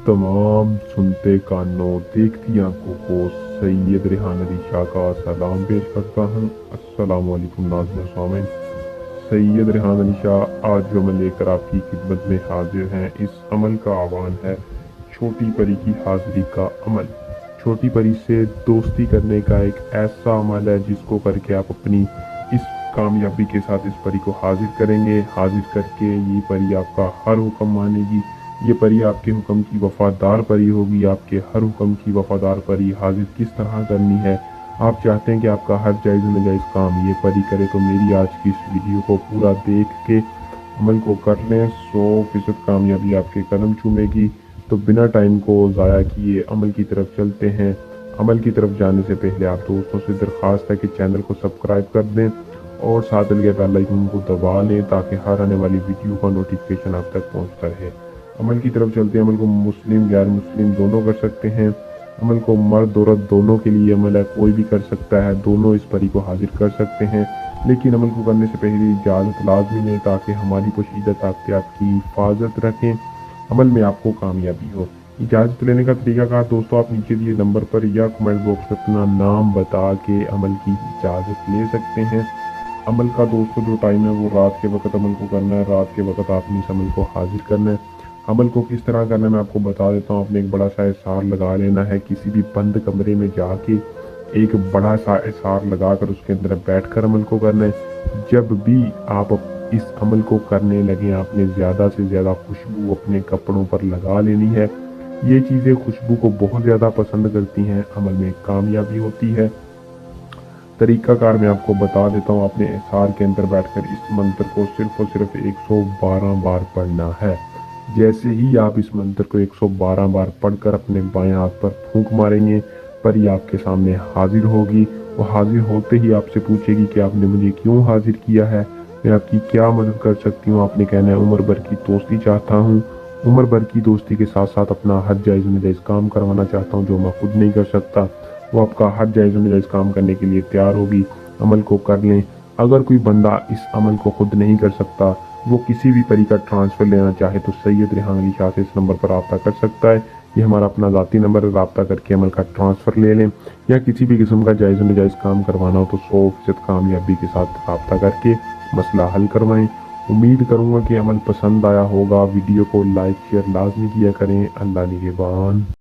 तमाम सुनते कानों देखती आंखों को सैयद रेहान अली शाह का सलाम पेश करता हूँ। अस्सलाम वालेकुम नाज़रीन सामीन। सैयद रेहान अली शाह आज जो मैं लेकर आपकी खिदमत में हाजिर हैं, इस अमल का आह्वान है छोटी परी की हाजिरी का अमल। छोटी परी से दोस्ती करने का एक ऐसा अमल है जिसको करके आप अपनी इस कामयाबी के साथ इस परी को हाजिर करेंगे। हाजिर करके ये परी आपका हर हुक्म मानेगी। ये परी आपके हुक्म की वफादार परी होगी। आपके हर हुक्म की वफादार परी हाजिर किस तरह करनी है, आप चाहते हैं कि आपका हर जायज़ नाजायज़ काम ये परी करे, तो मेरी आज की इस वीडियो को पूरा देख के अमल को कर लें। 100% कामयाबी आपके कदम चूमेगी। तो बिना टाइम को ज़ाया किए अमल की तरफ चलते हैं। अमल की तरफ जाने से पहले आप दोस्तों से दरख्वास्त है कि चैनल को सब्सक्राइब कर दें और साथ लगे बेल आइकन को दबा लें ताकि हर आने वाली वीडियो का नोटिफिकेशन आप तक पहुंचता रहे। अमल की तरफ चलते हैं। अमल को मुस्लिम गैर मुस्लिम दोनों कर सकते हैं। अमल को मर्द औरत दोनों के लिए अमल है, कोई भी कर सकता है, दोनों इस परी को हाजिर कर सकते हैं। लेकिन अमल को करने से पहले इजाज़त लाजमी लें ताकि हमारी पोशीदा ताकतें आपकी हिफाजत रखें, अमल में आपको कामयाबी हो। इजाज़त लेने का तरीकाकार दोस्तों आप नीचे दिए नंबर पर या कमेंट बॉक्स में अपना नाम बता के अमल की इजाज़त ले सकते हैं। अमल का दोस्तों जो टाइम है वो रात के वक्त अमल को करना है। रात के वक्त आपने इस अमल को हाजिर करना है। अमल को किस तरह करना है मैं आपको बता देता हूँ। आपने एक बड़ा सा एसार लगा लेना है। किसी भी बंद कमरे में जाके एक बड़ा सा एसार लगाकर उसके अंदर बैठकर अमल को करना है। जब भी आप इस अमल को करने लगे, आपने ज़्यादा से ज़्यादा खुशबू अपने कपड़ों पर लगा लेनी है। ये चीज़ें खुशबू को बहुत ज़्यादा पसंद करती हैं, अमल में कामयाबी होती है। तरीकाकार मैं आपको बता देता हूँ। आपने एसार के अंदर बैठकर इस मंत्र को सिर्फ और सिर्फ 112 बार पढ़ना है। जैसे ही आप इस मंत्र को 112 बार पढ़कर अपने बाएं हाथ पर फूंक मारेंगे, परी आपके सामने हाजिर होगी। वो हाजिर होते ही आपसे पूछेगी कि आपने मुझे क्यों हाजिर किया है, मैं आपकी क्या मदद कर सकती हूँ। आपने कहना है उम्र भर की दोस्ती चाहता हूँ, उम्र भर की दोस्ती के साथ साथ अपना हर जायज़ नाजायज़ काम करवाना चाहता हूँ जो मैं खुद नहीं कर सकता। वो आपका हर जायज़ नाजायज़ काम करने के लिए तैयार होगी। अमल को कर लें। अगर कोई बंदा इस अमल को खुद नहीं कर सकता, वो किसी भी परी का ट्रांसफ़र लेना चाहे तो सैयद रेहान अली शाह से इस नंबर पर रब्ता कर सकता है। ये हमारा अपना ज़ाती नंबर है। रब्ता करके अमल का ट्रांसफ़र ले लें या किसी भी किस्म का जायज़ नाजायज़ काम करवाना हो तो 100% कामयाबी के साथ रब्ता करके मसला हल करवाएं। उम्मीद करूँगा कि अमल पसंद आया होगा। वीडियो को लाइक शेयर लाजमी किया करें। अल्लाह निगहबान।